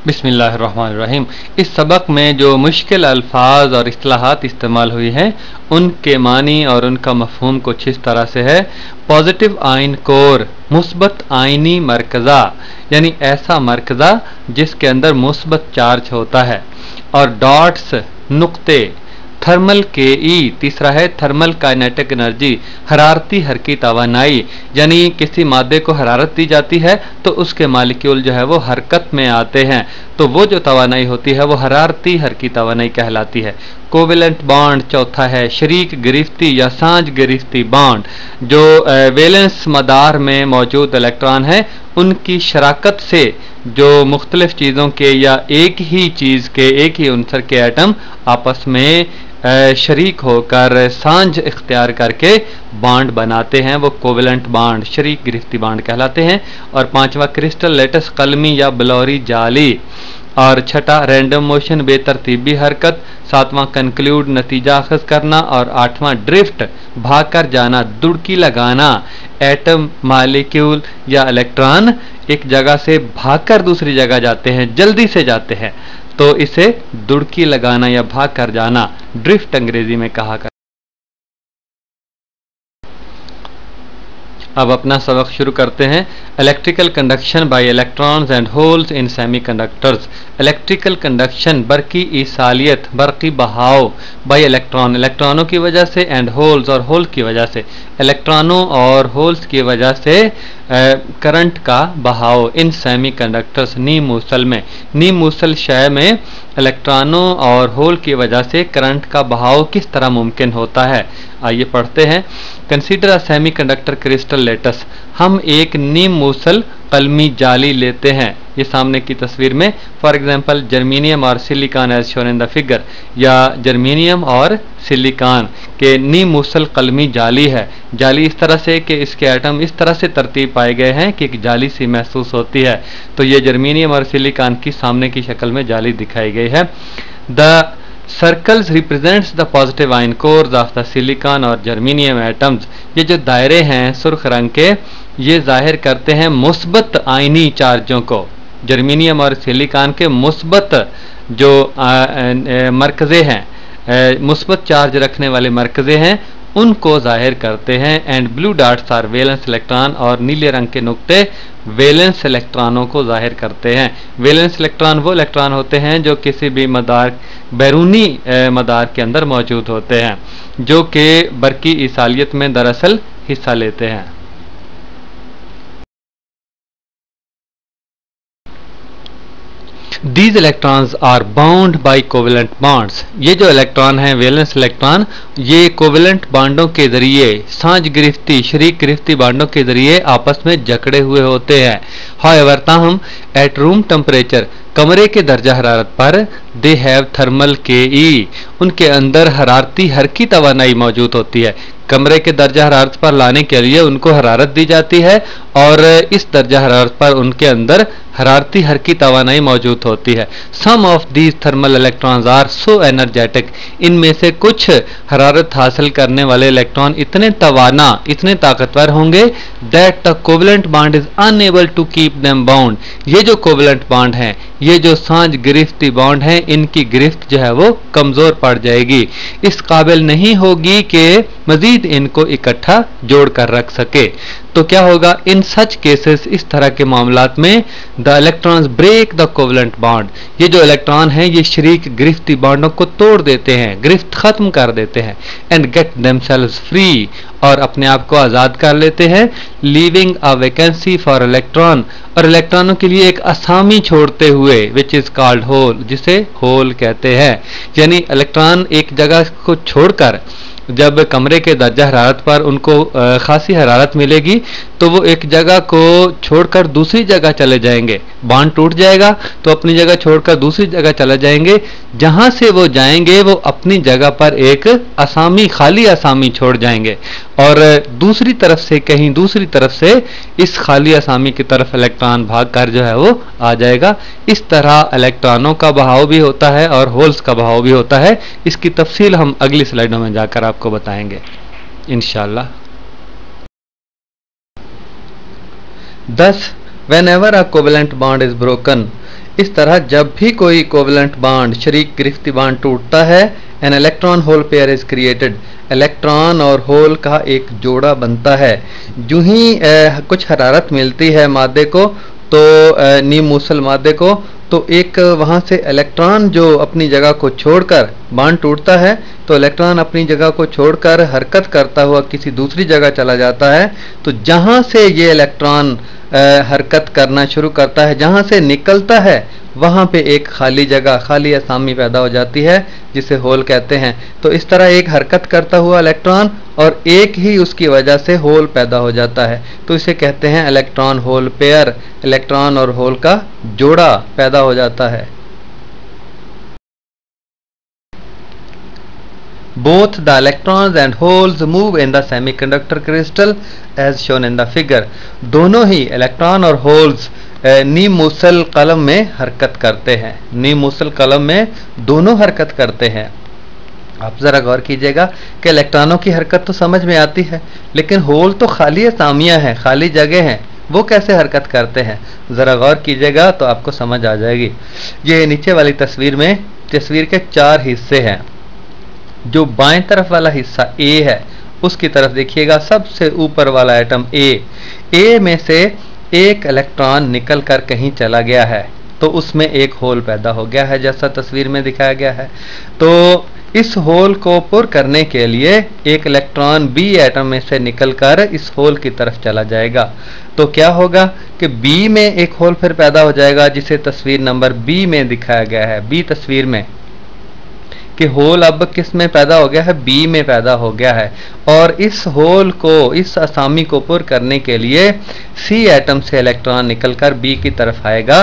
बिस्मिल्लाहिर्रहमानिर्रहीम। इस सबक में जो मुश्किल अल्फाज और इस्तिलाहात इस्तेमाल हुई हैं उनके मानी और उनका मफहूम कुछ इस तरह से है। पॉजिटिव आइन कोर, मुस्बत आइनी मरकज़ा, यानी ऐसा मरकज़ा जिसके अंदर मुस्बत चार्ज होता है। और डॉट्स, नुक्ते। थर्मल के ई, तीसरा है थर्मल काइनेटिक एनर्जी, हरारती हरकी तवानाई, यानी किसी मादे को हरारत दी जाती है तो उसके मालिक्यूल जो है वो हरकत में आते हैं, तो वो जो तवानाई होती है वो हरारती हरकी तवानाई कहलाती है। कोवेलेंट बॉन्ड चौथा है शरीक गिरफ्ती या सांझ गिरफ्ती बॉन्ड, जो वैलेंस मदार में मौजूद इलेक्ट्रॉन है उनकी शराकत से जो मुख्तलिफ चीज़ों के या एक ही चीज़ के, एक ही उनसर के एटम आपस में शरीक होकर सांझ इख्तियार करके बॉन्ड बनाते हैं, वो कोवेलेंट बॉन्ड शरीक गिरफ्ती बॉन्ड कहलाते हैं। और पांचवा क्रिस्टल लेटस कलमी या बलौरी जाली। और छठा रैंडम मोशन बेतरतीबी हरकत। सातवां कंक्लूड नतीजा अखज़ करना। और आठवां ड्रिफ्ट भाग कर जाना, दुड़की लगाना। एटम, मालिक्यूल या इलेक्ट्रॉन एक जगह से भागकर दूसरी जगह जाते हैं, जल्दी से जाते हैं, तो इसे दुड़की लगाना या भाग कर जाना ड्रिफ्ट अंग्रेजी में कहा कर। अब अपना सबक शुरू करते हैं। Electrical conduction by electrons and holes in semiconductors. Electrical conduction बरकी ईसालियत, बरकी बहाव, बाय इलेक्ट्रॉन, इलेक्ट्रॉनों की वजह से, एंड होल्स और होल की वजह से, इलेक्ट्रॉनों और होल्स की वजह से करंट का बहाव इन सेमीकंडक्टर्स, नी मूसल में, नी मूसल शय में इलेक्ट्रॉनों और होल की वजह से करंट का बहाव किस तरह मुमकिन होता है। आइए पढ़ते हैं। Consider a semiconductor crystal lattice. हम एक नीम मूसल कलमी जाली लेते हैं, ये सामने की तस्वीर में, फॉर एग्जांपल जर्मीनियम और silicon as shown in the figure, या जर्मीनियम और सिलिकॉन के नीम मूसल कलमी जाली है। जाली इस तरह से कि इसके एटम इस तरह से तरतीब पाए गए हैं कि एक जाली सी महसूस होती है, तो ये जर्मीनियम और सिलिकॉन की सामने की शक्ल में जाली दिखाई गई है। The circles represents the positive ion course of the silicon और जर्मीनियम एटम्स। ये जो दायरे हैं सुर्ख रंग के, ये जाहिर करते हैं मुस्बत आयनी चार्जों को। जर्मीनियम और सिलिकॉन के मुस्बत जो मरकज़े हैं, मुस्बत चार्ज रखने वाले मरकज़े हैं, उनको जाहिर करते हैं। And blue dots are valence electron, और नीले रंग के नुक्ते वैलेंस इलेक्ट्रॉनों को जाहिर करते हैं। वैलेंस इलेक्ट्रॉन वो इलेक्ट्रॉन होते हैं जो किसी भी मदार, बैरूनी मदार के अंदर मौजूद होते हैं, जो कि बरकी ईसालियत में दरअसल हिस्सा लेते हैं। These electrons are bound by covalent bonds। ये जो इलेक्ट्रॉन हैं वैलेंस इलेक्ट्रॉन, ये कोवेलेंट बांडों के जरिए, सांझ गिरफ्ती, शरीक गिरफ्ती बांडों के जरिए आपस में जकड़े हुए होते हैं। हाउएवर, ताहम एट रूम टेम्परेचर, कमरे के दर्जा हरारत पर, दे हैव थर्मल के ई, उनके अंदर हरारती हरकी तवानाई मौजूद होती है। कमरे के दर्जा हरारत पर लाने के लिए उनको हरारत दी जाती है, और इस दर्जा हरारत पर उनके अंदर हरारती हरकी तवानाई मौजूद होती है। Some of these thermal electrons are so energetic, इनमें से कुछ हरारत हासिल करने वाले इलेक्ट्रॉन इतने तवाना, इतने ताकतवर होंगे, that the covalent bond is unable to keep them bound. ये जो कोवेलेंट बॉन्ड हैं, ये जो सांझ गिरफ्ती बॉन्ड हैं, इनकी गिरफ्त जो है वो कमजोर पड़ जाएगी, इस काबिल नहीं होगी कि मजीद इनको इकट्ठा जोड़ कर रख सके। तो क्या होगा इन सच केसेस, इस तरह के मामलात में, the electrons break the covalent bond, ये जो इलेक्ट्रॉन हैं ये शरीक गिरफ्ती बॉन्डों को तोड़ देते हैं, गिरफ्त खत्म कर देते हैं। एंड गेट देमसेल्व्स फ्री, और अपने आप को आज़ाद कर लेते हैं। Leaving a vacancy for electron, और इलेक्ट्रॉनों के लिए एक असामी छोड़ते हुए, विच इज कॉल्ड होल, जिसे होल कहते हैं। यानी इलेक्ट्रॉन एक जगह को छोड़कर, जब कमरे के दर्जा हरारत पर उनको खासी हरारत मिलेगी तो वो एक जगह को छोड़कर दूसरी जगह चले जाएंगे, बॉन्ड टूट जाएगा तो अपनी जगह छोड़कर दूसरी जगह चले जाएंगे। जहां से वो जाएंगे वो अपनी जगह पर एक असामी, खाली असामी छोड़ जाएंगे, और दूसरी तरफ से, कहीं दूसरी तरफ से इस खाली असामी की तरफ इलेक्ट्रॉन भागकर जो है वो आ जाएगा। इस तरह इलेक्ट्रॉनों का बहाव भी होता है और होल्स का बहाव भी होता है। इसकी तफसील हम अगली स्लाइडों में जाकर आपको बताएंगे इंशाअल्लाह। Thus, whenever a covalent bond is broken, इस तरह जब भी कोई कोवेलेंट बॉन्ड शरीक गिरफ्ती बॉन्ड टूटता है, an electron hole pair is created, electron और होल का एक जोड़ा बनता है। जो ही कुछ हरारत मिलती है मादे को, तो नीम मूसल मादे को, तो एक वहाँ से इलेक्ट्रॉन जो अपनी जगह को छोड़कर बॉन्ड टूटता है, तो इलेक्ट्रॉन अपनी जगह को छोड़कर हरकत करता हुआ किसी दूसरी जगह चला जाता है। तो जहाँ से ये इलेक्ट्रॉन हरकत करना शुरू करता है, जहाँ से निकलता है, वहाँ पे एक खाली जगह, खाली असामी पैदा हो जाती है जिसे होल कहते हैं। तो इस तरह एक हरकत करता हुआ इलेक्ट्रॉन और एक ही उसकी वजह से होल पैदा हो जाता है, तो इसे कहते हैं इलेक्ट्रॉन होल पेयर। इलेक्ट्रॉन और होल का जोड़ा पैदा हो जाता है। Both the electrons and holes move in the semiconductor crystal as shown in the figure. दोनों ही इलेक्ट्रॉन और होल्स नीम मूसल कलम में हरकत करते हैं। नीम मूसल कलम में दोनों हरकत करते हैं। आप जरा गौर कीजिएगा कि इलेक्ट्रॉनों की हरकत तो समझ में आती है, लेकिन होल तो खाली असामियां हैं, खाली जगह हैं, वो कैसे हरकत करते हैं? जरा गौर कीजिएगा तो आपको समझ आ जाएगी। ये नीचे वाली तस्वीर में तस्वीर के 4 हिस्से हैं। जो बाएं तरफ वाला हिस्सा A है, उसकी तरफ देखिएगा, सबसे ऊपर वाला एटम A में से एक इलेक्ट्रॉन निकल कर कहीं चला गया है, तो उसमें एक होल पैदा हो गया है, जैसा तस्वीर में दिखाया गया है। तो इस होल को पुर करने के लिए एक इलेक्ट्रॉन B एटम में से निकलकर इस होल की तरफ चला जाएगा। तो क्या होगा कि B में एक होल फिर पैदा हो जाएगा, जिसे तस्वीर नंबर B में दिखाया गया है। B तस्वीर में कि होल अब किस में पैदा हो गया है? बी में पैदा हो गया है। और इस होल को, इस असामी को पुर करने के लिए सी एटम से इलेक्ट्रॉन निकलकर बी की तरफ आएगा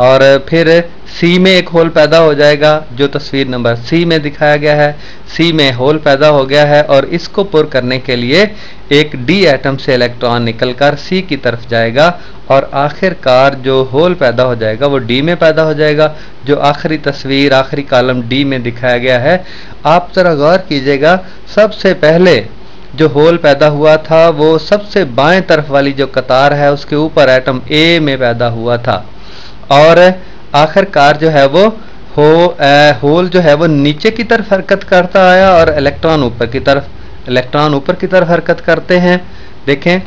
और फिर सी में एक होल पैदा हो जाएगा, जो तस्वीर नंबर सी में दिखाया गया है। सी में होल पैदा हो गया है और इसको पुर करने के लिए एक डी एटम से इलेक्ट्रॉन निकलकर सी की तरफ जाएगा और आखिरकार जो होल पैदा हो जाएगा वो डी में पैदा हो जाएगा, जो आखिरी तस्वीर, आखिरी कॉलम डी में दिखाया गया है। आप जरा गौर कीजिएगा, सबसे पहले जो होल पैदा हुआ था वो सबसे बाएं तरफ वाली जो कतार है उसके ऊपर एटम ए में पैदा हुआ था, और आखिरकार जो है वो होल जो है वो नीचे की तरफ हरकत करता आया और इलेक्ट्रॉन ऊपर की तरफ हरकत करते हैं। देखें,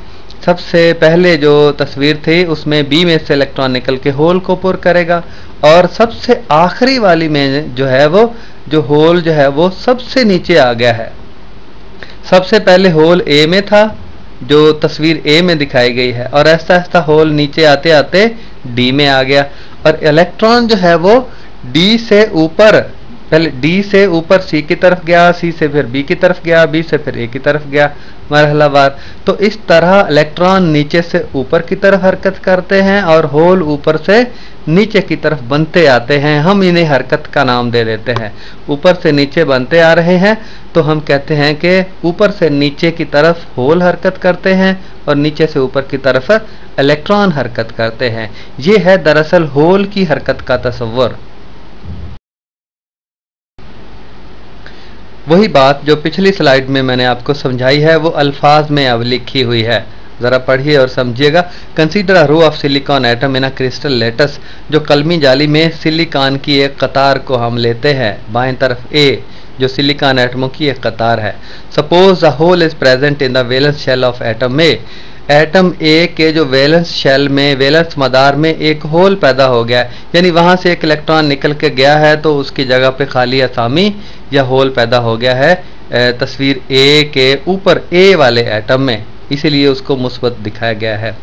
सबसे पहले जो तस्वीर थी उसमें बी में से इलेक्ट्रॉन निकल के होल को पुर करेगा, और सबसे आखिरी वाली में जो है वो जो होल जो है वो सबसे नीचे आ गया है। सबसे पहले होल ए में था, जो तस्वीर ए में दिखाई गई है, और ऐसा ऐसा होल नीचे आते आते डी में आ गया, और इलेक्ट्रॉन जो है वो डी से ऊपर, पहले डी से ऊपर सी की तरफ गया, सी से फिर बी की तरफ गया, बी से फिर ए की तरफ गया, मरहलावार। तो इस तरह इलेक्ट्रॉन नीचे से ऊपर की तरफ हरकत करते हैं और होल ऊपर से नीचे की तरफ बनते आते हैं। हम इन्हें हरकत का नाम दे देते हैं। ऊपर से नीचे बनते आ रहे हैं तो हम कहते हैं कि ऊपर से नीचे की तरफ होल हरकत करते हैं और नीचे से ऊपर की तरफ इलेक्ट्रॉन हरकत करते हैं। ये है दरअसल होल की हरकत का तस्वर। वही बात जो पिछली स्लाइड में मैंने आपको समझाई है वो अल्फाज में अब लिखी हुई है, जरा पढ़िए और समझिएगा। Consider a row of silicon atom in a crystal lattice. जो कलमी जाली में सिलिकॉन की एक कतार को हम लेते हैं, बाएं तरफ ए जो सिलिकॉन एटमों की एक कतार है। Suppose a hole is present in the valence shell of atom A. Atom A के जो वैलेंस शेल में, वैलेंस मदार में एक होल पैदा हो गया, यानी वहां से एक इलेक्ट्रॉन निकल के गया है तो उसकी जगह पे खाली असामी या होल पैदा हो गया है तस्वीर ए के ऊपर ए वाले एटम में, इसीलिए उसको मुस्बत दिखाया गया है।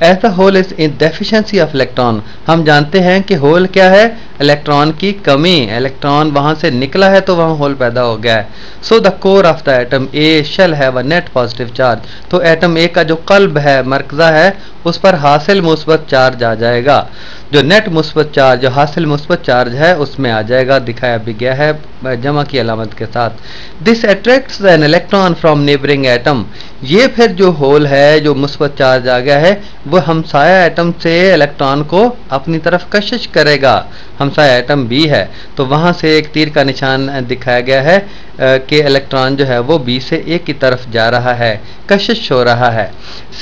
As the hole is in deficiency of electron. हम जानते हैं कि होल क्या है? इलेक्ट्रॉन की कमी। इलेक्ट्रॉन वहां से निकला है तो वहां होल पैदा हो गया है। So the core of the atom A shall have a net positive charge. तो एटम ए का जो कल्ब है, मरकजा है, उस पर हासिल मुस्बत चार्ज आ जाएगा। जो नेट मुस्बत चार्ज, जो हासिल मुस्बत चार्ज है उसमें आ जाएगा, दिखाया भी गया है जमा की अलामत के साथ। This attracts an electron from neighbouring atom. ये फिर जो होल है, जो मुस्बत चार्ज आ गया है, वो हमसाया एटम से इलेक्ट्रॉन को अपनी तरफ कशिश करेगा। हमसाया एटम बी है तो वहां से एक तीर का निशान दिखाया गया है कि इलेक्ट्रॉन जो है वो बी से ए की तरफ जा रहा है, कशिश हो रहा है।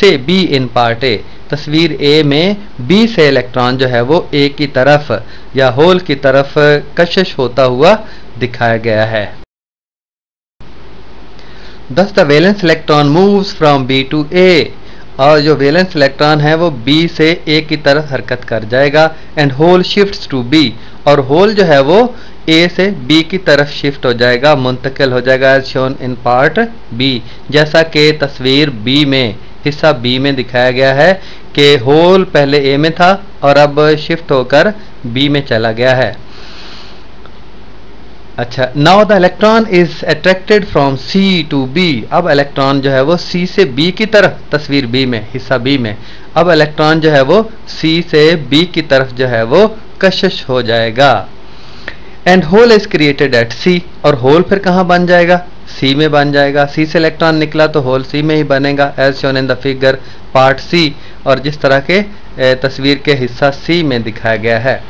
से बी इन पार्ट ए। तस्वीर ए में बी से इलेक्ट्रॉन जो है वो ए की तरफ या होल की तरफ कशिश होता हुआ दिखाया गया है। Thus the valence electron moves from B to A, और जो वैलेंस इलेक्ट्रॉन है वो B से A की तरफ हरकत कर जाएगा। And hole shifts to B, और होल जो है वो A से B की तरफ शिफ्ट हो जाएगा, मुंतकिल हो जाएगा, as shown in part B, जैसा कि तस्वीर B में, हिस्सा B में दिखाया गया है कि होल पहले A में था और अब शिफ्ट होकर B में चला गया है। अच्छा, now the electron is attracted from C to B, अब इलेक्ट्रॉन जो है वो C से B की तरफ, तस्वीर B में, हिस्सा B में, अब इलेक्ट्रॉन जो है वो C से B की तरफ जो है वो कशिश हो जाएगा। And hole is created at C, और होल फिर कहाँ बन जाएगा? C में बन जाएगा। C से इलेक्ट्रॉन निकला तो होल C में ही बनेगा, as shown in the figure part C, और जिस तरह के तस्वीर के हिस्सा C में दिखाया गया है।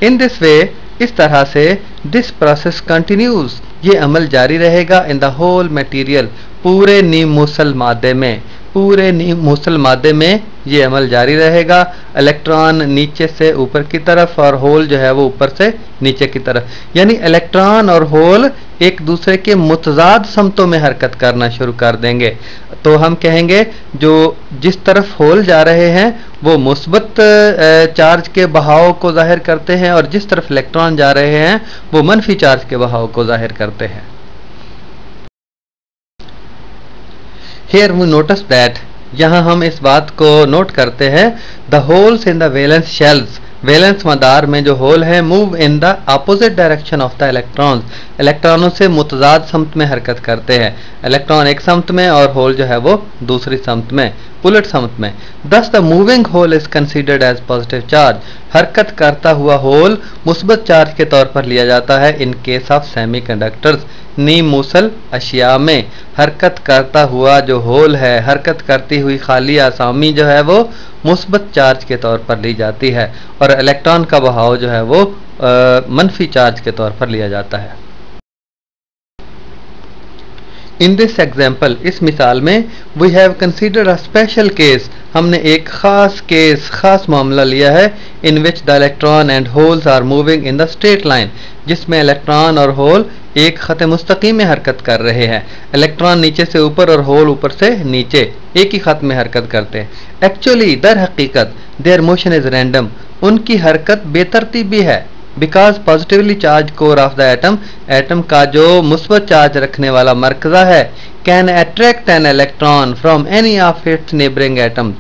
इन दिस वे, इस तरह से दिस प्रोसेस कंटिन्यूज, ये अमल जारी रहेगा इन द होल मटेरियल, पूरे नीमुसल मादे में, पूरे नीमुसल मादे में ये अमल जारी रहेगा। इलेक्ट्रॉन नीचे से ऊपर की तरफ और होल जो है वो ऊपर से नीचे की तरफ, यानी इलेक्ट्रॉन और होल एक दूसरे के मुतजाद समतों में हरकत करना शुरू कर देंगे। तो हम कहेंगे जो जिस तरफ होल जा रहे हैं वो मुस्बत चार्ज के बहाव को जाहिर करते हैं, और जिस तरफ इलेक्ट्रॉन जा रहे हैं वो मनफी चार्ज के बहाव को जाहिर करते हैं। Here we notice that, यहाँ हम इस बात को नोट करते हैं, the holes in the valence shells, valence मदार में जो होल है, move in the opposite direction of the electrons, इलेक्ट्रॉनों से मुतजाद समत में हरकत करते हैं। इलेक्ट्रॉन एक समत में और होल जो है वो दूसरी समत में, उलट समत में। Thus the moving hole is considered as positive charge, हरकत करता हुआ होल मुस्बत चार्ज के तौर पर लिया जाता है इन केस ऑफ सेमीकंडक्टर्स, नीमुसल अशिया में हरकत करता हुआ जो होल है, हरकत करती हुई खाली आसामी जो है वो मुस्बत चार्ज के तौर पर ली जाती है, और इलेक्ट्रॉन का बहाव जो है वो मनफी चार्ज के तौर पर लिया जाता है। इन दिस एग्जाम्पल, इस मिसाल में, we have considered a special case, हमने एक खास केस, खास मामला लिया है, in which the electron and holes are moving in the straight line, जिसमें इलेक्ट्रॉन और होल एक खत मुस्तकीम में हरकत कर रहे हैं। इलेक्ट्रॉन नीचे से ऊपर और होल ऊपर से नीचे एक ही खत में हरकत करते हैं। एक्चुअली दर हकीकत देयर मोशन इज रैंडम, उनकी हरकत बेतरतीबी है, because positively charge core of the atom, atom का जो मुस्बत चार्ज रखने वाला मरकज़ा है, can attract an electron from any of its neighbouring atom,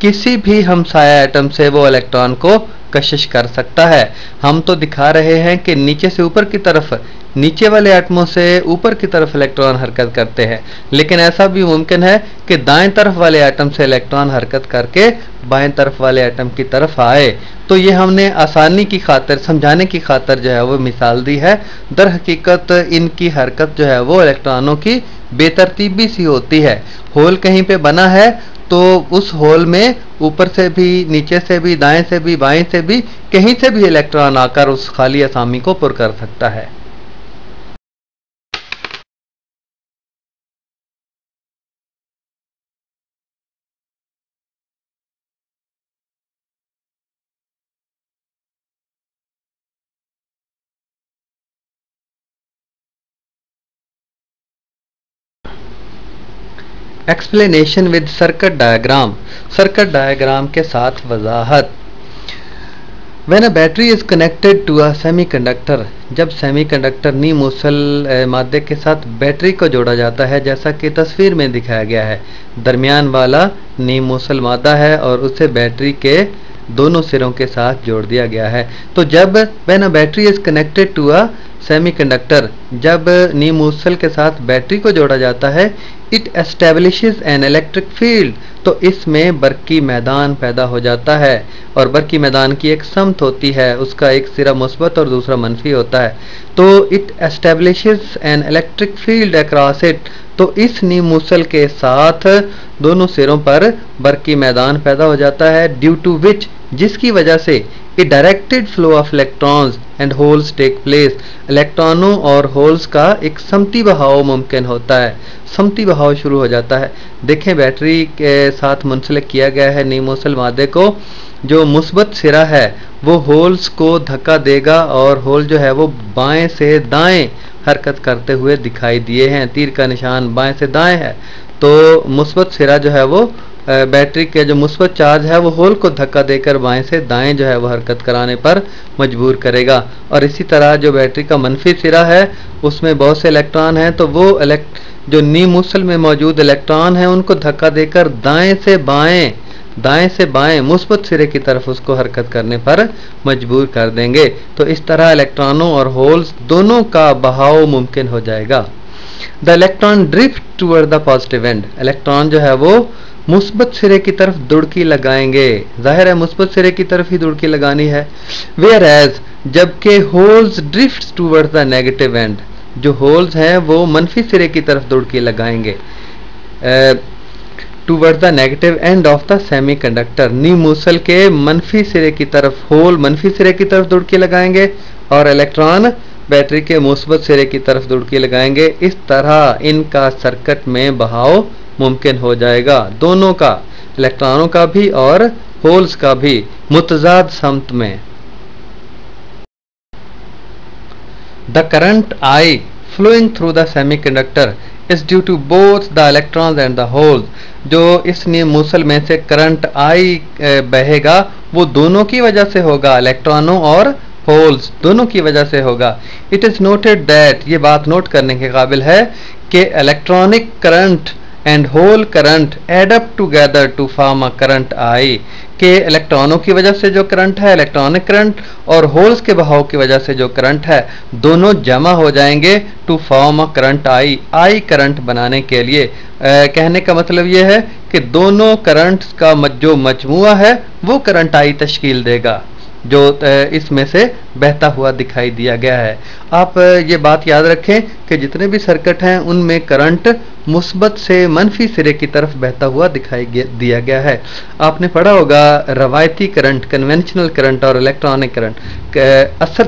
किसी भी हमसाया एटम से वो इलेक्ट्रॉन को कशिश कर सकता है। हम तो दिखा रहे हैं कि नीचे से ऊपर की तरफ, नीचे वाले एटमों से ऊपर की तरफ इलेक्ट्रॉन हरकत करते हैं, लेकिन ऐसा भी मुमकिन है कि दाएं तरफ वाले एटम से इलेक्ट्रॉन हरकत करके बाएं तरफ वाले एटम की तरफ आए। तो ये हमने आसानी की खातिर, समझाने की खातिर जो है वो मिसाल दी है। दर हकीकत इनकी हरकत जो है वो इलेक्ट्रॉनों की बेतरतीबी सी होती है। होल कहीं पे बना है तो उस होल में ऊपर से भी, नीचे से भी, दाएं से भी, बाएं से भी, कहीं से भी इलेक्ट्रॉन आकर उस खाली आसामी को पुर कर सकता है। Explanation with circuit diagram, circuit diagram के साथ वजाहत। When a battery is connected to a semiconductor, जब सेमीकंडक्टर नीमुसल मादे के साथ बैटरी को जोड़ा जाता है, जैसा कि तस्वीर में दिखाया गया है, दरमियान वाला नीमुसल मादा है और उसे बैटरी के दोनों सिरों के साथ जोड़ दिया गया है। तो जब when a battery is connected to a semiconductor, जब नीमुसल के साथ बैटरी को जोड़ा जाता है, it establishes an electric field, तो इसमें बरकी मैदान पैदा हो जाता है, और बरकी मैदान की एक समत होती है, उसका एक सिरा मुस्बत और दूसरा मनफी होता है। तो it establishes an electric field across it, तो इस नीमुसल के साथ दोनों सिरों पर बरकी मैदान पैदा हो जाता है, ड्यू टू विच, जिसकी वजह से a directed flow of electrons and holes take place. इलेक्ट्रॉनों और होल्स का एक समती बहाव मुमकिन होता है, समती बहाव शुरू हो जाता है। देखें बैटरी के साथ मुंसलिक किया गया है नीमोसल मादे को, जो मुस्बत सिरा है वो होल्स को धक्का देगा और होल जो है वो बाएं से दाएं हरकत करते हुए दिखाई दिए हैं। तीर का निशान बाएं से दाएं है, तो मुस्बत सिरा जो है वो बैटरी के जो मुस्बत चार्ज है वो होल को धक्का देकर बाएं से दाएं जो है वो हरकत कराने पर मजबूर करेगा। और इसी तरह जो बैटरी का मनफी सिरा है उसमें बहुत से इलेक्ट्रॉन हैं, तो वो जो नीमुसल में मौजूद इलेक्ट्रॉन हैं उनको धक्का देकर दाएं से बाएं मुस्बत सिरे की तरफ उसको हरकत करने पर मजबूर कर देंगे। तो इस तरह इलेक्ट्रॉनों और होल्स दोनों का बहाव मुमकिन हो जाएगा। The electron drift toward the positive and. Electron जो है वो मुस्बत सिरे की तरफ दुड़की लगाएंगे, जाहिर है मुस्बत सिरे की तरफ ही दुड़की लगानी है। वेयर एज जबकि holes drift toward the negative end, जो होल्स हैं वो मनफी सिरे की तरफ दुड़की लगाएंगे। Toward the negative end of the semiconductor, नीमूसल के मनफी सिरे की तरफ, होल मनफी सिरे की तरफ दुड़की लगाएंगे और इलेक्ट्रॉन बैटरी के मुस्बत सिरे की तरफ दुड़की लगाएंगे। इस तरह इनका सर्किट में बहाव मुमकिन हो जाएगा, दोनों का, इलेक्ट्रॉनों का भी और होल्स का भी, मुतजाद समत में। The current I flowing through the semiconductor is due to both the electrons and the holes। जो इस नीमूसल में से करंट I बहेगा वो दोनों की वजह से होगा, इलेक्ट्रॉनों और होल्स दोनों की वजह से होगा। इट इज नोटेड दैट, ये बात नोट करने के काबिल है कि electronic current and hole current add up together to form a current I, के इलेक्ट्रॉनों की वजह से जो करंट है इलेक्ट्रॉनिक करंट और होल्स के बहाव की वजह से जो करंट है दोनों जमा हो जाएंगे to form a current I current बनाने के लिए। कहने का मतलब ये है कि दोनों करंट्स का जो मजमुआ है वो करंट I तश्कील देगा, जो इसमें से बहता हुआ दिखाई दिया गया है। आप ये बात याद रखें कि जितने भी सर्किट हैं उनमें करंट मुस्बत से मनफी सिरे की तरफ बहता हुआ दिखाई दिया गया है। आपने पढ़ा होगा रवायती करंट, कन्वेंशनल करंट और इलेक्ट्रॉनिक करंट,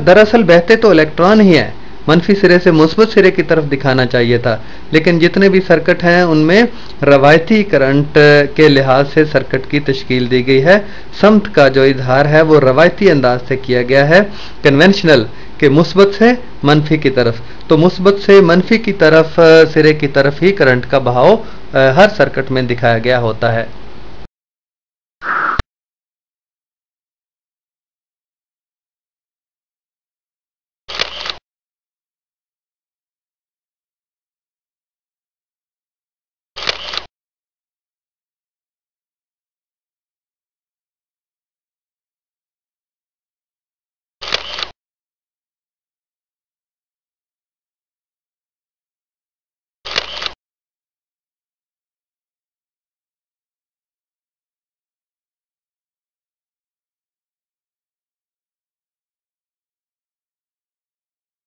दरअसल बहते तो इलेक्ट्रॉन ही हैं, मनफी सिरे से मुस्बत सिरे की तरफ दिखाना चाहिए था, लेकिन जितने भी सर्किट हैं उनमें रवायती करंट के लिहाज से सर्किट की तश्कील दी गई है। समत का जो इजहार है वो रवायती अंदाज से किया गया है, कन्वेंशनल के मुस्बत से मनफी की तरफ। तो मुस्बत से मनफी की तरफ सिरे की तरफ ही करंट का बहाव हर सर्किट में दिखाया गया होता है।